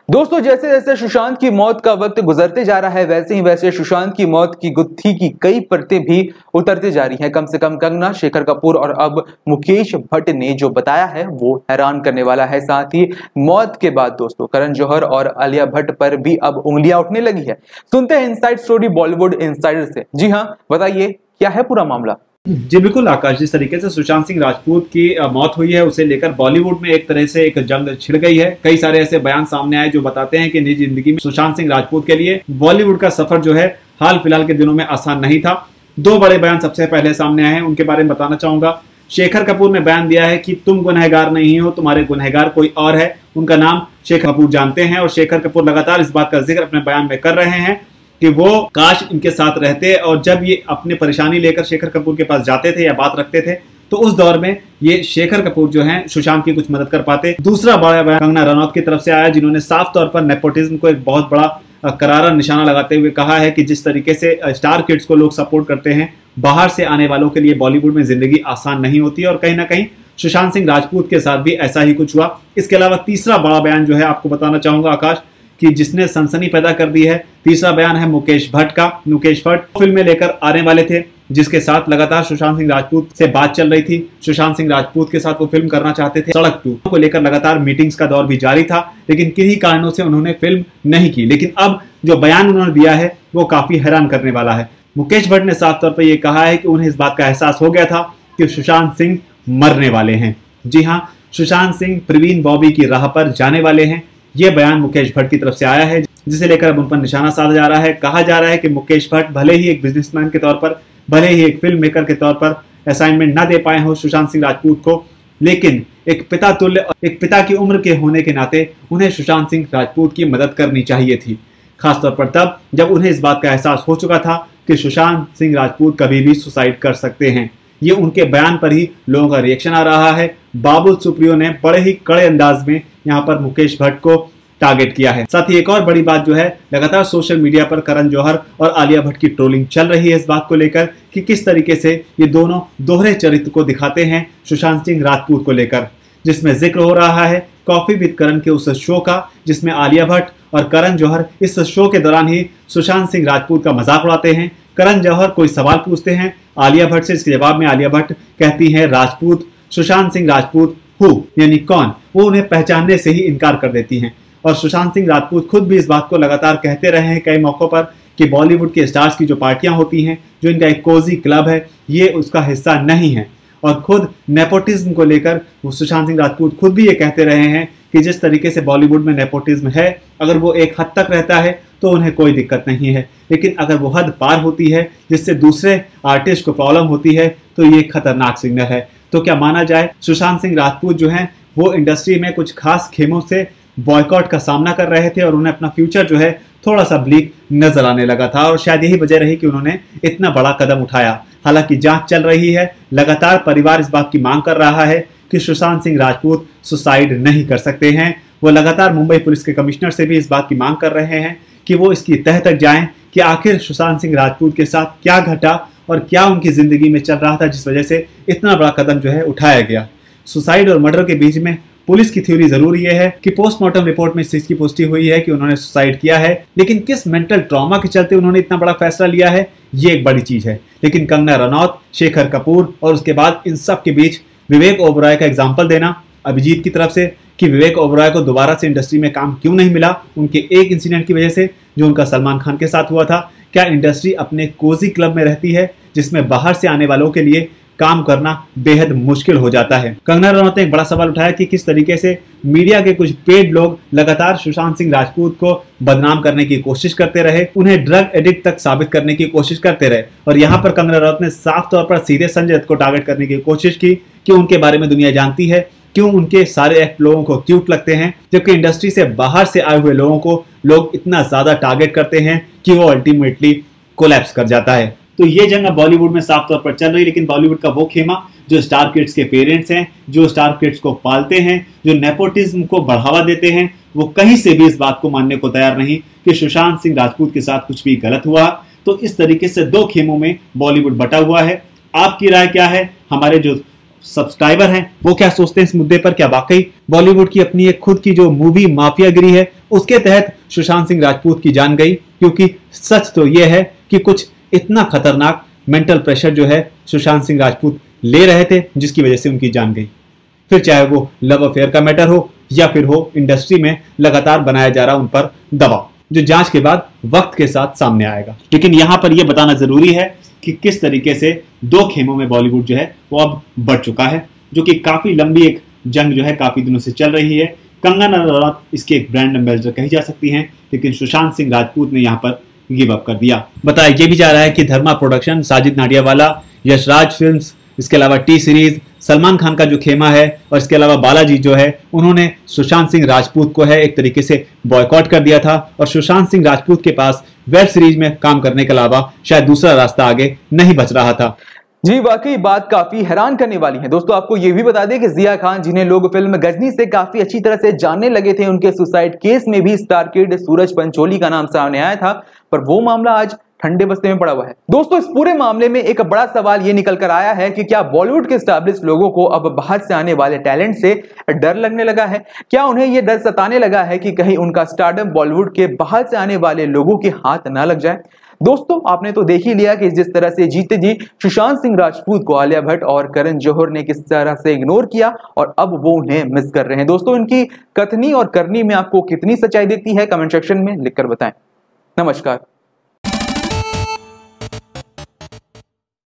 दोस्तों, जैसे जैसे सुशांत की मौत का वक्त गुजरते जा रहा है वैसे ही वैसे सुशांत की मौत की गुत्थी की कई परतें भी उतरती जा रही हैं। कम से कम कंगना, शेखर कपूर और अब मुकेश भट्ट ने जो बताया है वो हैरान करने वाला है। साथ ही मौत के बाद दोस्तों करण जौहर और आलिया भट्ट पर भी अब उंगलियां उठने लगी है। सुनते हैं इनसाइड स्टोरी बॉलीवुड इनसाइडर से। जी हाँ, बताइए क्या है पूरा मामला। जी बिल्कुल आकाश, जिस तरीके से सुशांत सिंह राजपूत की मौत हुई है उसे लेकर बॉलीवुड में एक तरह से एक जंग छिड़ गई है। कई सारे ऐसे बयान सामने आए जो बताते हैं कि निजी जिंदगी में सुशांत सिंह राजपूत के लिए बॉलीवुड का सफर जो है हाल फिलहाल के दिनों में आसान नहीं था। दो बड़े बयान सबसे पहले सामने आए हैं, उनके बारे में बताना चाहूंगा। शेखर कपूर ने बयान दिया है कि तुम गुनहगार नहीं हो, तुम्हारे गुनहगार कोई और है। उनका नाम शेखर कपूर जानते हैं और शेखर कपूर लगातार इस बात का जिक्र अपने बयान में कर रहे हैं कि वो काश इनके साथ रहते और जब ये अपनी परेशानी लेकर शेखर कपूर के पास जाते थे या बात रखते थे तो उस दौर में ये शेखर कपूर जो हैं सुशांत की कुछ मदद कर पाते। दूसरा बड़ा बयान कंगना रनौत की तरफ से आया, जिन्होंने साफ तौर पर नेपोटिज्म को एक बहुत बड़ा करारा निशाना लगाते हुए कहा है कि जिस तरीके से स्टार किड्स को लोग सपोर्ट करते हैं, बाहर से आने वालों के लिए बॉलीवुड में जिंदगी आसान नहीं होती और कहीं ना कहीं सुशांत सिंह राजपूत के साथ भी ऐसा ही कुछ हुआ। इसके अलावा तीसरा बड़ा बयान जो है आपको बताना चाहूंगा आकाश कि जिसने सनसनी पैदा कर दी है, तीसरा बयान है मुकेश भट्ट का। मुकेश भट्ट फिल्म में लेकर आने वाले थे जिसके साथ लगातार सुशांत सिंह राजपूत से बात चल रही थी। सुशांत सिंह राजपूत के साथ वो फिल्म करना चाहते थे। सड़क 2 को लेकर लगातार मीटिंग्स का दौर भी जारी था, लेकिन किन्हीं कारणों से उन्होंने फिल्म नहीं की। लेकिन अब जो बयान उन्होंने दिया है वो काफी हैरान करने वाला है। मुकेश भट्ट ने साफ तौर पर यह कहा है कि उन्हें इस बात का एहसास हो गया था कि सुशांत सिंह मरने वाले हैं। जी हाँ, सुशांत सिंह प्रवीण बॉबी की राह पर जाने वाले हैं। यह बयान मुकेश भट्ट की तरफ से आया है, जिसे लेकर अब उन पर निशाना साधा जा रहा है। कहा जा रहा है कि मुकेश भट्ट भले ही एक बिजनेसमैन के तौर पर, भले ही एक फिल्म मेकर के तौर पर असाइनमेंट ना दे पाए हो सुशांत सिंह राजपूत को, लेकिन एक पिता तुल्य, एक पिता की उम्र के होने के नाते उन्हें सुशांत सिंह राजपूत की मदद करनी चाहिए थी। खासतौर पर तब जब उन्हें इस बात का एहसास हो चुका था कि सुशांत सिंह राजपूत कभी भी सुसाइड कर सकते हैं। ये उनके बयान पर ही लोगों का रिएक्शन आ रहा है। बाबुल सुप्रियो ने बड़े ही कड़े अंदाज में यहाँ पर मुकेश भट्ट को टारगेट किया है। साथ ही एक और बड़ी बात जो है, लगातार सोशल मीडिया पर करण जौहर और आलिया भट्ट की ट्रोलिंग चल रही है इस बात को लेकर कि किस तरीके से ये दोनों दोहरे चरित्र को दिखाते हैं सुशांत सिंह राजपूत को लेकर, जिसमें जिक्र हो रहा है कॉफी विद करण के उस शो का जिसमें आलिया भट्ट और करण जौहर इस शो के दौरान ही सुशांत सिंह राजपूत का मजाक उड़ाते हैं। करण जौहर कोई सवाल पूछते हैं आलिया भट्ट से, इसके जवाब में आलिया भट्ट कहती हैं राजपूत, सुशांत सिंह राजपूत हु यानी कौन, वो उन्हें पहचानने से ही इनकार कर देती हैं। और सुशांत सिंह राजपूत खुद भी इस बात को लगातार कहते रहे हैं कई मौकों पर कि बॉलीवुड के स्टार्स की जो पार्टियां होती हैं, जो इनका एक कोजी क्लब है, ये उसका हिस्सा नहीं है। और खुद नेपोटिज्म को लेकर सुशांत सिंह राजपूत खुद भी ये कहते रहे हैं कि जिस तरीके से बॉलीवुड में नेपोटिज्म है, अगर वो एक हद तक रहता है तो उन्हें कोई दिक्कत नहीं है, लेकिन अगर वो हद पार होती है जिससे दूसरे आर्टिस्ट को प्रॉब्लम होती है तो ये खतरनाक सिग्नल है। तो क्या माना जाए, सुशांत सिंह राजपूत जो हैं वो इंडस्ट्री में कुछ खास खेमों से बॉयकॉट का सामना कर रहे थे और उन्हें अपना फ्यूचर जो है थोड़ा सा ब्लीक नजर आने लगा था और शायद यही वजह रही कि उन्होंने इतना बड़ा कदम उठाया। हालांकि जांच चल रही है, लगातार परिवार इस बात की मांग कर रहा है कि सुशांत सिंह राजपूत सुसाइड नहीं कर सकते हैं। वो लगातार मुंबई पुलिस के कमिश्नर से भी इस बात की मांग कर रहे हैं कि वो इसकी तह तक जाएं कि आखिर सुशांत सिंह राजपूत के साथ क्या घटा और क्या उनकी जिंदगी में चल रहा था जिस वजह से इतना बड़ा कदम जो है उठाया गया। सुसाइड और मर्डर के बीच में पुलिस की थ्योरी जरूर यह है कि पोस्टमार्टम रिपोर्ट में इस चीज की पुष्टि हुई है कि उन्होंने सुसाइड किया है, लेकिन किस मेंटल ट्रॉमा के चलते उन्होंने इतना बड़ा फैसला लिया है ये एक बड़ी चीज है। लेकिन कंगना रनौत, शेखर कपूर और उसके बाद इन सब के बीच विवेक ओबरॉय का एग्जाम्पल देना अभिजीत की तरफ से कि विवेक ओबरॉय को दोबारा से इंडस्ट्री में काम क्यों नहीं मिला उनके एक इंसिडेंट की वजह से जो उनका सलमान खान के साथ हुआ था। क्या इंडस्ट्री अपने कोजी क्लब में रहती है जिसमें बाहर से आने वालों के लिए काम करना बेहद मुश्किल हो जाता है। कंगना रनौत ने एक बड़ा सवाल उठाया कि किस तरीके से मीडिया के कुछ पेड लोग लगातार सुशांत सिंह राजपूत को बदनाम करने की कोशिश करते रहे, उन्हें ड्रग एडिक्ट तक साबित करने की कोशिश करते रहे। और यहाँ पर कंगना रनौत ने साफ तौर पर सीधे संजय दत्त को टारगेट करने की कोशिश की कि उनके बारे में दुनिया जानती है, क्यों उनके सारे एक्ट लोगों को क्यूट लगते हैं, जबकि इंडस्ट्री से बाहर से आए हुए लोगों को लोग इतना ज्यादा टारगेट करते हैं कि वो अल्टीमेटली कोलैप्स कर जाता है। तो ये जंग अब बॉलीवुड में साफ तौर पर चल रही है, लेकिन बॉलीवुड का वो खेमा जो स्टार किड्स के पेरेंट्स हैं, जो स्टार किड्स को पालते हैं, जो नेपोटिज्म को बढ़ावा देते हैं, वो कहीं से भी इस बात को मानने को तैयार नहीं कि सुशांत सिंह राजपूत के साथ कुछ भी गलत हुआ। तो इस तरीके से दो खेमों में बॉलीवुड बटा हुआ है। आपकी राय क्या है? हमारे जो सब्सक्राइबर हैं वो क्या सोचते हैं इस मुद्दे पर। क्या वाकई बॉलीवुड की अपनी एक खुद की जो मूवी माफियागिरी है उसके तहत सुशांत सिंह राजपूत की जान गई? क्योंकि सच तो यह है कि कुछ इतना खतरनाक मेंटल प्रेशर जो है सुशांत सिंह राजपूत ले रहे थे जिसकी वजह से उनकी जान गई। फिर चाहे वो लव अफेयर का मैटर हो या फिर हो इंडस्ट्री में लगातार बनाया जा रहा उन पर दबाव, जो जांच के बाद वक्त के साथ सामने आएगा। लेकिन यहां पर यह बताना जरूरी है कि किस तरीके से दो खेमों में बॉलीवुड जो है वो अब बढ़ चुका है, जो कि काफी लंबी एक जंग जो है काफी दिनों से चल रही है। कंगना रनौत इसके एक ब्रांड एम्बेसडर कही जा सकती हैं, लेकिन सुशांत सिंह राजपूत ने यहाँ पर गिव अप कर दिया। बताया ये भी जा रहा है कि धर्मा प्रोडक्शन, साजिद नाडियावाला, यशराज फिल्म्स, इसके अलावा टी सीरीज, सलमान खान का जो खेमा है और इसके अलावा बालाजी जो है, उन्होंने सुशांत सिंह राजपूत को है एक तरीके से बॉयकॉट कर दिया था और सुशांत सिंह राजपूत के पास वेब सीरीज में काम करने के अलावा शायद दूसरा रास्ता आगे नहीं बच रहा था। जी वाकई बात काफी हैरान करने वाली है। दोस्तों आपको यह भी बता दें कि जिया खान, जिन्हें लोग फिल्म गजनी से काफी अच्छी तरह से जानने लगे थे, उनके सुसाइड केस में भी स्टार किड सूरज पंचोली का नाम सामने आया था, पर वो मामला आज ठंडे बस्ते में पड़ा हुआ है। दोस्तों इस पूरे मामले में एक बड़ा सवाल ये निकल कर आया है कि क्या बॉलीवुड के एस्टैब्लिश लोगों को अब बाहर से आने वाले टैलेंट से डर लगने लगा है? क्या उन्हें यह डर सताने लगा है कि कहीं उनका स्टारडम बॉलीवुड के बाहर से आने वाले लोगों के हाथ ना लग जाए? दोस्तों आपने तो देख ही लिया कि जिस तरह से जीते जी सुशांत सिंह राजपूत को आलिया भट्ट और करण जौहर ने किस तरह से इग्नोर किया और अब वो उन्हें मिस कर रहे हैं। दोस्तों इनकी कथनी और करनी में आपको कितनी सच्चाई दिखती है, कमेंट सेक्शन में लिखकर बताएं। नमस्कार।